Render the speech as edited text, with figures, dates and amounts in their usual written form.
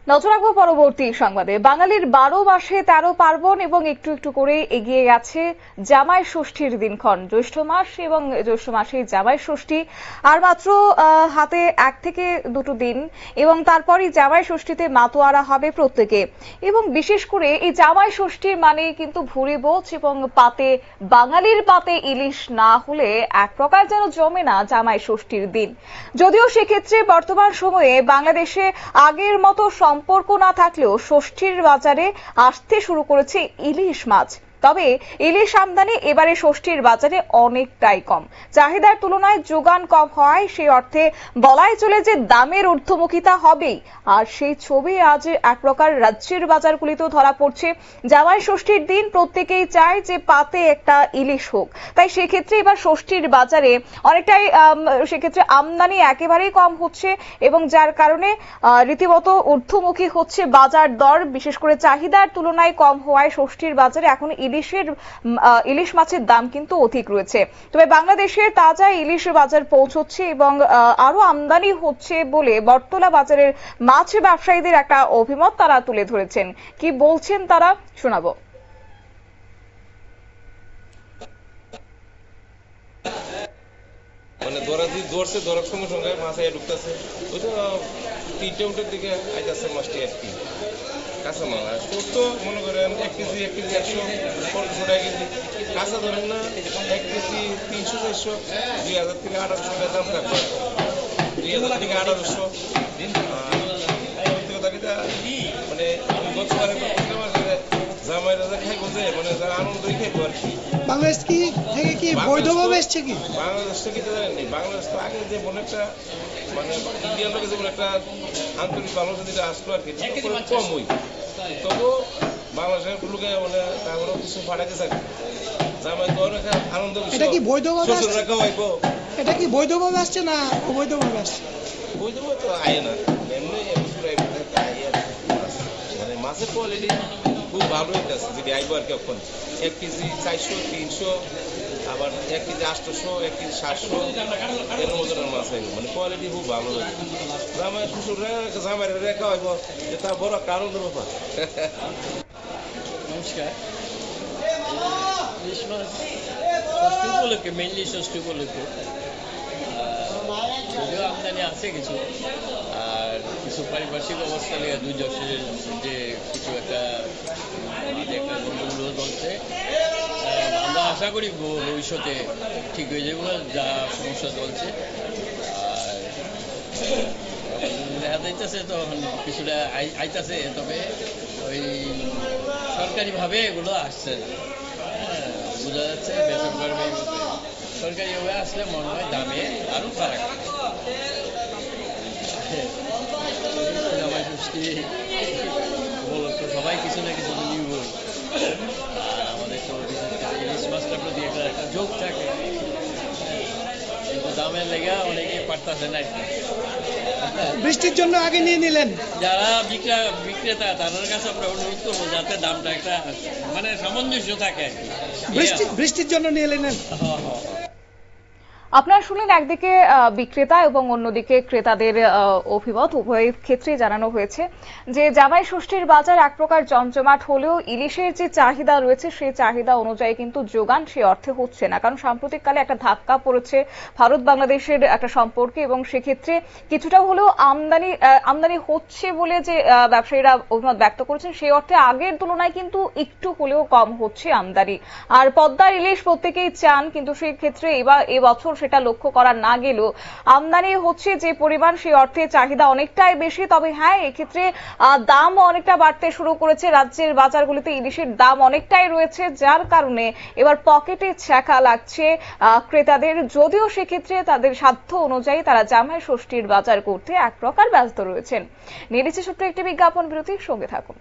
নজর রাখবো পরবর্তী সংবাদে। বাঙালির 12 মাসে 13 পার্বণ এবং একটু একটু করে এগিয়ে গেছে জামাই ষষ্ঠীর দিনক্ষণ। জ্যৈষ্ঠ মাস এবং জ্যৈষ্ঠ মাসে জামাই ষষ্ঠী আর মাত্র হাতে 1 থেকে 2 দিন এবং তারপরই জামাই ষষ্ঠীতে মাতোয়ারা হবে প্রত্যেকে। এবং বিশেষ করে এই জামাই ষষ্ঠীর মানে কিন্তু ভুরি ভোজ এবং পাতে বাঙালির পাতে ইলিশ না হলে এক প্রকার যেন জমে না জামাই ষষ্ঠীর দিন। যদিও সেক্ষেত্রে বর্তমান সময়ে বাংলাদেশে আগের মতো সম্পর্ক না থাকলেও ষষ্ঠীর বাজারে আসতে শুরু করেছে ইলিশ মাছ। তবে ইলিশ আমদানি এবারে ষষ্ঠীর বাজারে অনেকটাই কম। চাহিদার তুলনায় যোগান কম হওয়ায় সেই অর্থে বলাই চলে যে দামের ঊর্ধ্বমুখিতা হবেই। আর সেই ছবি আজ এক প্রকার রাজ্যের বাজারগুলিতেও ধরা পড়ছে। জামাই ষষ্ঠীর দিন প্রত্যেকেই চায় যে পাতে একটা ইলিশ হোক, তাই সেক্ষেত্রে এবার ষষ্ঠীর বাজারে অনেকটাই সেক্ষেত্রে আমদানি একেবারেই কম হচ্ছে এবং যার কারণে রীতিমতো ঊর্ধ্বমুখী হচ্ছে বাজার দর। বিশেষ করে চাহিদার তুলনায় কম হওয়ায় ষষ্ঠীর বাজারে এখন ইলিশ মাছের দাম কিন্তু অধিক রয়েছে। তবে বাংলাদেশের তাজা ইলিশ বাজার পৌঁছচ্ছে এবং আরো আমদানি হচ্ছে বলে বটতলা বাজারের মাছ ব্যবসায়ীদের একটা অভিমত তারা তুলে ধরেছেন। কি বলছেন তারা শোনাবো। মানে ধরার সঙ্গে সঙ্গে মাছ আইয়া ঢুকতেছে, ওইটা 3টা দিকে আইতাছে মাছটি আর কি। কাঁচা মাল আর তো মনে করেন 1 কেজি 150 টাকা কেজি। কাঁচা ধরেন না 1 কেজি 300 400 2000 থেকে 1800 টাকা দাম থাকবে। 2000 থেকে 1800 মানে বছরে জামাই রাজা খাইবো যে মানে যারা আনন্দই খাইবো আর কি। বাংলাদেশ কি থেকে কি বৈধভাবে এসছে কি? বাংলাদেশ থেকে তো জানেনি, বাংলাদেশ তো আগে যে মনে একটা মানে ইন্ডিয়ান লোকের যেমন একটা আন্তরিক ভালোবাসা যেটা আসলো আর কি কম হই, তবুও বাংলাদেশের লোকে মানে তারপরেও কিছু পাঠাতে চাই জামাই তো অনেক আনন্দ। এটা কি বৈধভাবে খাওয়াইবো? এটা কি বৈধভাবে আসছে না অবৈধভাবে আসছে? বৈধভাবে তো আয় না, এমনি মানে মাছের কোয়ালিটি খুব ভালো হইতেছে যদি আইবো আর কি। এখন 1 কেজি 400 300 আবার 1 কেজি 800 1 কেজি 700 এর মতনের মাছ আইবো, মানে কোয়ালিটি খুব ভালো হয়েছে। জামাই শ্বশুররা জামাই রেখা হইব এটা বড় একটা আনন্দের ব্যাপার। নমস্কার। ইলিশ মাছ ষষ্ঠী উপলক্ষে, মেইনলি ষষ্ঠী উপলক্ষে যদিও আমদানি আছে কিছু, আর কিছু পারিপার্শ্বিক অবস্থা নিয়ে দুই যশের যে কিছু একটা গন্ডগোল চলছে। আমরা আশা করি ভবিষ্যতে ঠিক হয়ে যাবে যা সমস্যা চলছে। আর দেখা যাইতেছে তখন কিছুটা আইতাছে, তবে ওই সরকারিভাবে এগুলো আসছে না। বোঝা যাচ্ছে বেসরকারি সরকারিভাবে আসলে মনে হয় দামে আরো ফারাক। জামাই ষষ্ঠী উপলক্ষে সবাই কিছু না কিছু নিব, আর আমাদের তো ইলিশ মাছটার প্রতি একটা যোগ থাকে, কিন্তু দামের লেগে অনেকে পারতেছে না। বৃষ্টির জন্য আগে নিয়ে নিলেন যারা বিক্রেতা তাদের কাছে আমরা অনুরোধ করবো যাতে দামটা একটা মানে সামঞ্জস্য থাকে আর কি। বৃষ্টির জন্য নিয়ে নিলেন। আপনারা শুনলেন একদিকে বিক্রেতা এবং অন্যদিকে ক্রেতাদের অভিমত। উভয় ক্ষেত্রে জানানো হয়েছে যে জামাই ষষ্ঠীর বাজার এক প্রকার জমজমাট হলেও ইলিশের যে চাহিদা রয়েছে সেই চাহিদা অনুযায়ী কিন্তু যোগান সে অর্থে হচ্ছে না। কারণ সাম্প্রতিককালে একটা ধাক্কা পড়েছে ভারত বাংলাদেশের একটা সম্পর্কে এবং সেক্ষেত্রে কিছুটা হলেও আমদানি হচ্ছে বলে যে ব্যবসায়ীরা অভিমত ব্যক্ত করেছেন, সেই অর্থে আগের তুলনায় কিন্তু একটু হলেও কম হচ্ছে আমদানি। আর পদ্মার ইলিশ প্রত্যেকেই চান, কিন্তু সেই ক্ষেত্রে এবছর সেটা লক্ষ্য করা না গেলেও আমদানি হচ্ছে যে পরিমাণ সেই অর্থে চাহিদা অনেকটাই বেশি। তবে হ্যাঁ, এক্ষেত্রে দাম অনেকটা বাড়তে শুরু করেছে। রাজ্যের বাজারগুলিতে ইলিশের দাম অনেকটাই রয়েছে, যার কারণে এবার পকেটে ছ্যাঁকা লাগছে ক্রেতাদের। যদিও সেক্ষেত্রে তাদের সাধ্য অনুযায়ী তারা জামাই ষষ্ঠীর বাজার করতে এক প্রকার ব্যস্ত রয়েছেন। নিয়ে নিচ্ছে ছোট্ট একটি বিজ্ঞাপন বিরতির সঙ্গে থাকুন।